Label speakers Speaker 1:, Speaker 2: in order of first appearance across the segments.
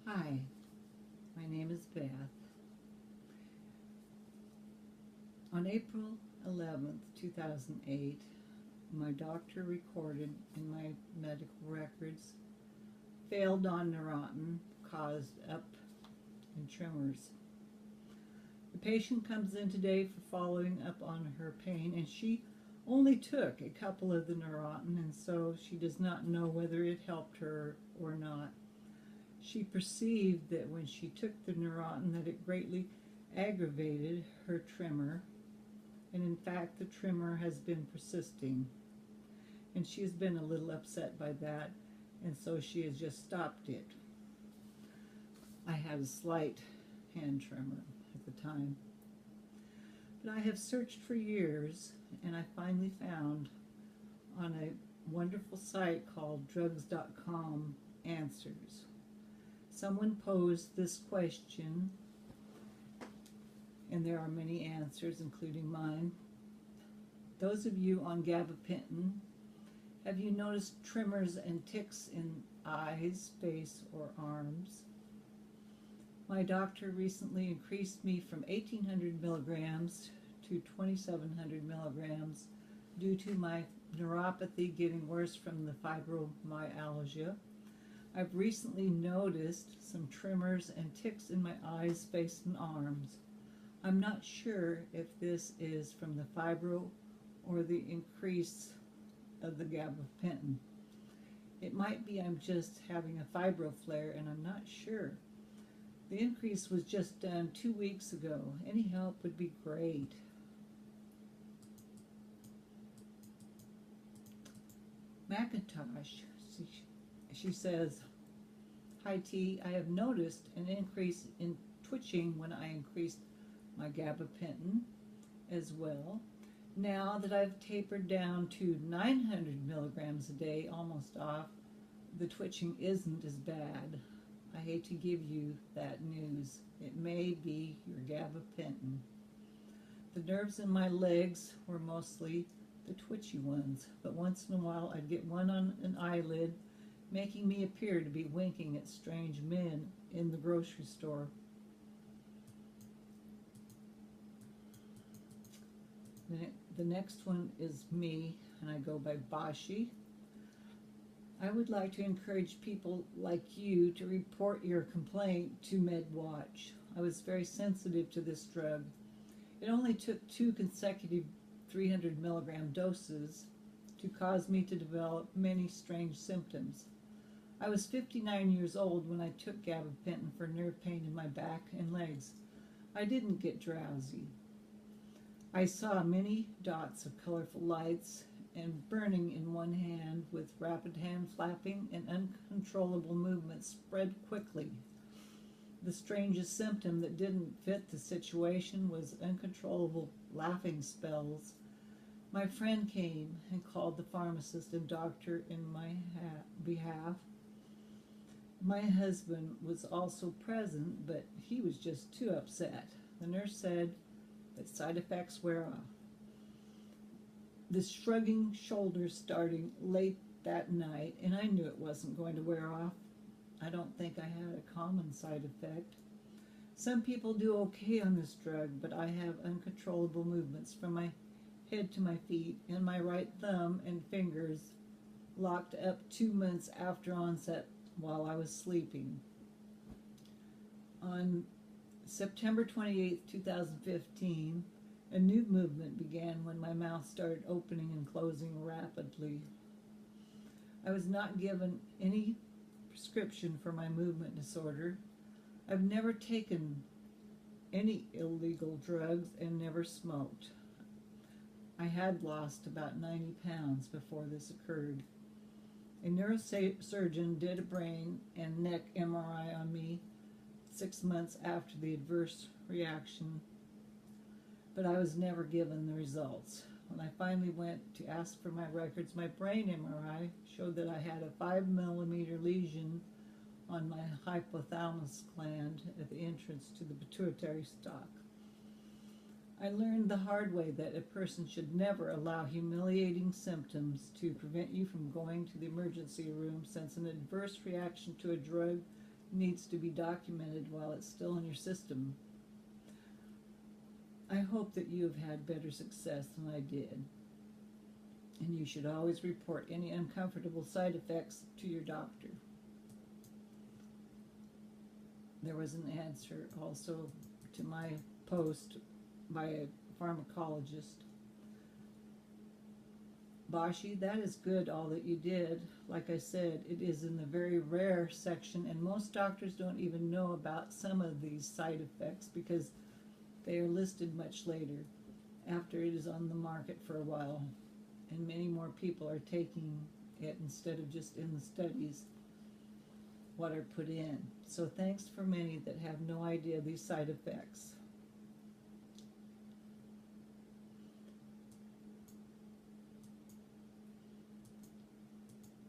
Speaker 1: Hi, my name is Beth. On April 11th, 2008, my doctor recorded in my medical records failed on Neurontin caused up in tremors. The patient comes in today for following up on her pain, and she only took a couple of the Neurontin, and so she does not know whether it helped her or not. She perceived that when she took the Neurontin that it greatly aggravated her tremor, and in fact the tremor has been persisting, and she has been a little upset by that, and so she has just stopped it. I had a slight hand tremor at the time, but I have searched for years, and I finally found on a wonderful site called drugs.com answers. Someone posed this question, and there are many answers, including mine. Those of you on Gabapentin, have you noticed tremors and tics in eyes, face, or arms? My doctor recently increased me from 1,800 milligrams to 2,700 milligrams due to my neuropathy getting worse from the fibromyalgia. I've recently noticed some tremors and tics in my eyes, face, and arms. I'm not sure if this is from the fibro or the increase of the gabapentin. It might be I'm just having a fibro flare, and I'm not sure. The increase was just done 2 weeks ago. Any help would be great. Macintosh, she says, "Hi T, I have noticed an increase in twitching when I increased my gabapentin as well. Now that I've tapered down to 900 milligrams a day, almost off, the twitching isn't as bad. I hate to give you that news. It may be your gabapentin. The nerves in my legs were mostly the twitchy ones, but once in a while I'd get one on an eyelid, making me appear to be winking at strange men in the grocery store." The next one is me, and I go by Bashi. "I would like to encourage people like you to report your complaint to MedWatch. I was very sensitive to this drug. It only took 2 consecutive 300 milligram doses to cause me to develop many strange symptoms. I was 59 years old when I took gabapentin for nerve pain in my back and legs. I didn't get drowsy. I saw many dots of colorful lights and burning in one hand with rapid hand flapping and uncontrollable movements spread quickly. The strangest symptom that didn't fit the situation was uncontrollable laughing spells. My friend came and called the pharmacist and doctor in my behalf. My husband was also present, but he was just too upset. The nurse said that side effects wear off. The shrugging shoulders starting late that night, and I knew it wasn't going to wear off. I don't think I had a common side effect. Some people do okay on this drug, but I have uncontrollable movements from my head to my feet, and my right thumb and fingers locked up 2 months after onset while I was sleeping. On September 28, 2015, a new movement began when my mouth started opening and closing rapidly. I was not given any prescription for my movement disorder. I've never taken any illegal drugs and never smoked. I had lost about 90 pounds before this occurred. A neurosurgeon did a brain and neck MRI on me 6 months after the adverse reaction, but I was never given the results. When I finally went to ask for my records, my brain MRI showed that I had a 5 millimeter lesion on my hypothalamus gland at the entrance to the pituitary stalk. I learned the hard way that a person should never allow humiliating symptoms to prevent you from going to the emergency room, since an adverse reaction to a drug needs to be documented while it's still in your system. I hope that you have had better success than I did. And you should always report any uncomfortable side effects to your doctor. There was an answer also to my post by a pharmacologist. Bashi, that is good, all that you did. Like I said, it is in the very rare section, and most doctors don't even know about some of these side effects because they are listed much later, after it is on the market for a while, and many more people are taking it instead of just in the studies what are put in. So thanks for many that have no idea of these side effects.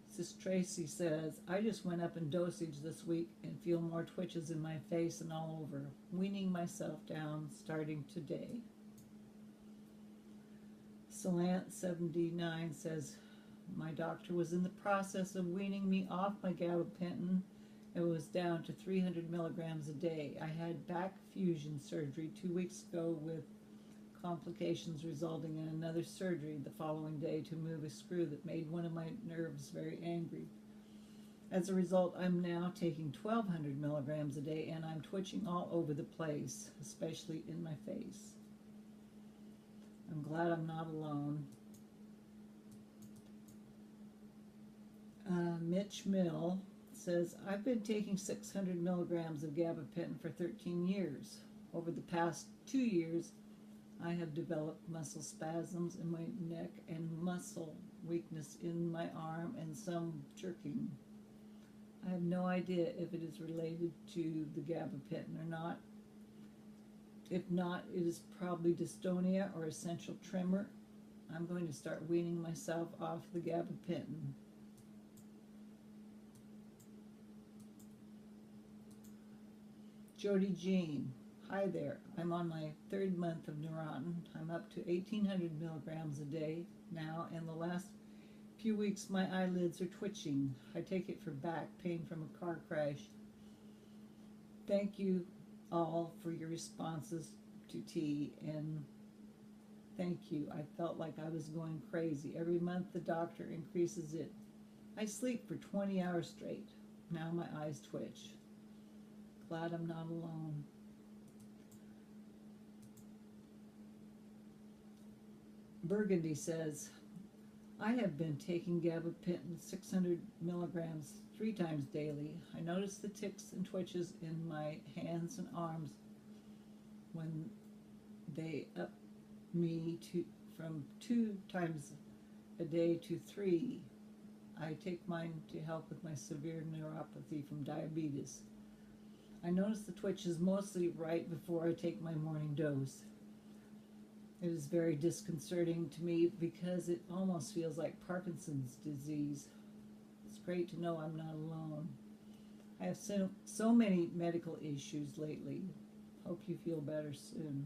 Speaker 1: Sis Tracy says, I just went up in dosage this week and feel more twitches in my face and all over, weaning myself down starting today. Salant79 says, my doctor was in the process of weaning me off my gabapentin. It was down to 300 milligrams a day. I had back fusion surgery 2 weeks ago with complications resulting in another surgery the following day to move a screw that made one of my nerves very angry. As a result, I'm now taking 1,200 milligrams a day and I'm twitching all over the place, especially in my face. I'm glad I'm not alone. Mitch Mill says, I've been taking 600 milligrams of gabapentin for 13 years. Over the past 2 years, I have developed muscle spasms in my neck and muscle weakness in my arm and some jerking. I have no idea if it is related to the gabapentin or not. If not, it is probably dystonia or essential tremor. I'm going to start weaning myself off the gabapentin. Jody Jean, hi there. I'm on my 3rd month of Neurontin. I'm up to 1,800 milligrams a day now, and the last few weeks my eyelids are twitching. I take it for back pain from a car crash. Thank you all for your responses to tea, and thank you. I felt like I was going crazy. Every month the doctor increases it. I sleep for 20 hours straight. Now my eyes twitch. Glad I'm not alone. Burgundy says, I have been taking gabapentin 600 milligrams 3 times daily. I notice the tics and twitches in my hands and arms when they up me from 2 times a day to 3. I take mine to help with my severe neuropathy from diabetes. I notice the twitches mostly right before I take my morning dose. It is very disconcerting to me because it almost feels like Parkinson's disease. It's great to know I'm not alone. I have so many medical issues lately. Hope you feel better soon.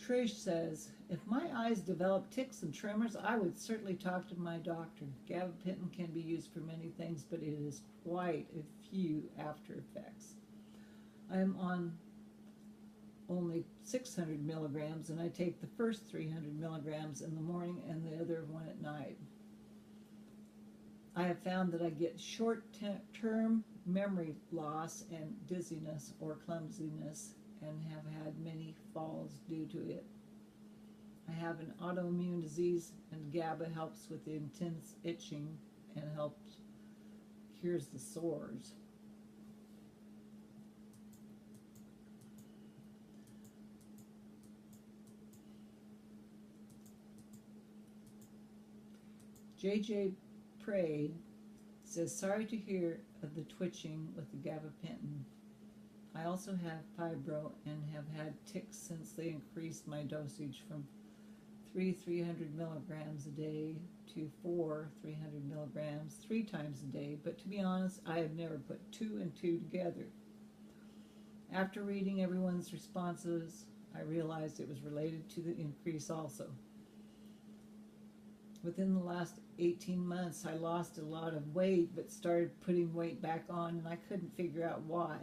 Speaker 1: Trish says, if my eyes develop tics and tremors, I would certainly talk to my doctor. Gabapentin can be used for many things, but it is quite a few after effects. I am on only 600 milligrams, and I take the first 300 milligrams in the morning and the other one at night. I have found that I get short-term memory loss and dizziness or clumsiness, and have had many falls due to it. I have an autoimmune disease, and GABA helps with the intense itching and cures the sores. JJ Prade says, sorry to hear of the twitching with the gabapentin. I also have fibro and have had tics since they increased my dosage from 300 milligrams a day to 300 milligrams 3 times a day, but to be honest, I have never put 2 and 2 together. After reading everyone's responses, I realized it was related to the increase also. Within the last 18 months, I lost a lot of weight, but started putting weight back on, and I couldn't figure out why.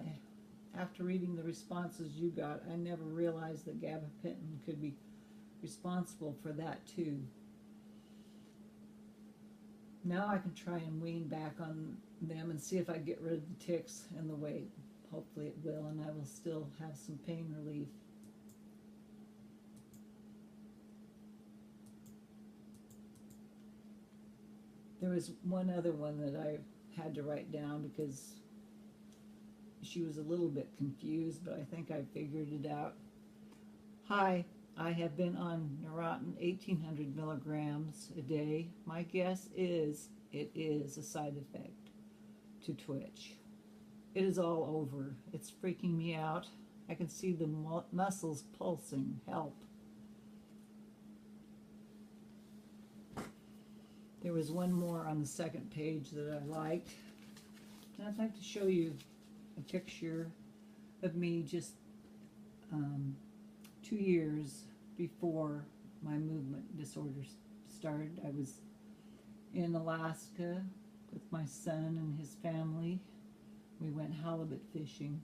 Speaker 1: After reading the responses you got, I never realized that gabapentin could be responsible for that too. Now I can try and wean back on them and see if I get rid of the tics and the weight. Hopefully it will, and I will still have some pain relief. There was one other one that I had to write down because she was a little bit confused, but I think I figured it out. Hi, I have been on Neurontin 1800 milligrams a day. My guess is it is a side effect to twitch. It is all over. It's freaking me out. I can see the muscles pulsing. Help. There was one more on the second page that I liked. And I'd like to show you a picture of me just 2 years before my movement disorders started. I was in Alaska with my son and his family. We went halibut fishing.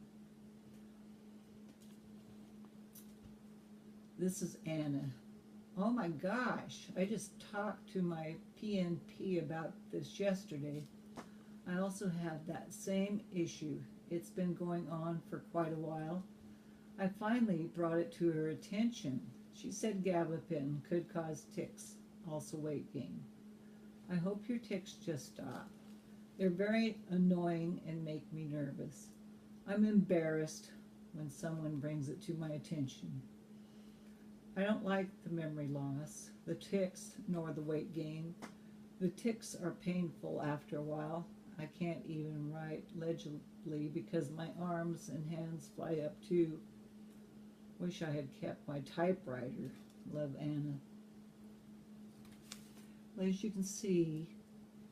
Speaker 1: This is Anna. Oh my gosh, I just talked to my PNP about this yesterday. I also have that same issue. It's been going on for quite a while. I finally brought it to her attention. She said gabapentin could cause tics, also weight gain. I hope your tics just stop. They're very annoying and make me nervous. I'm embarrassed when someone brings it to my attention. I don't like the memory loss, the tics, nor the weight gain. The tics are painful after a while. I can't even write legibly because my arms and hands fly up too. Wish I had kept my typewriter. Love, Anna. Well, as you can see,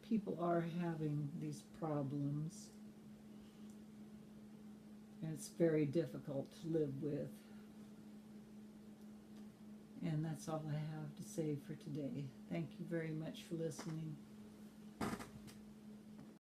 Speaker 1: people are having these problems, and it's very difficult to live with. And that's all I have to say for today. Thank you very much for listening.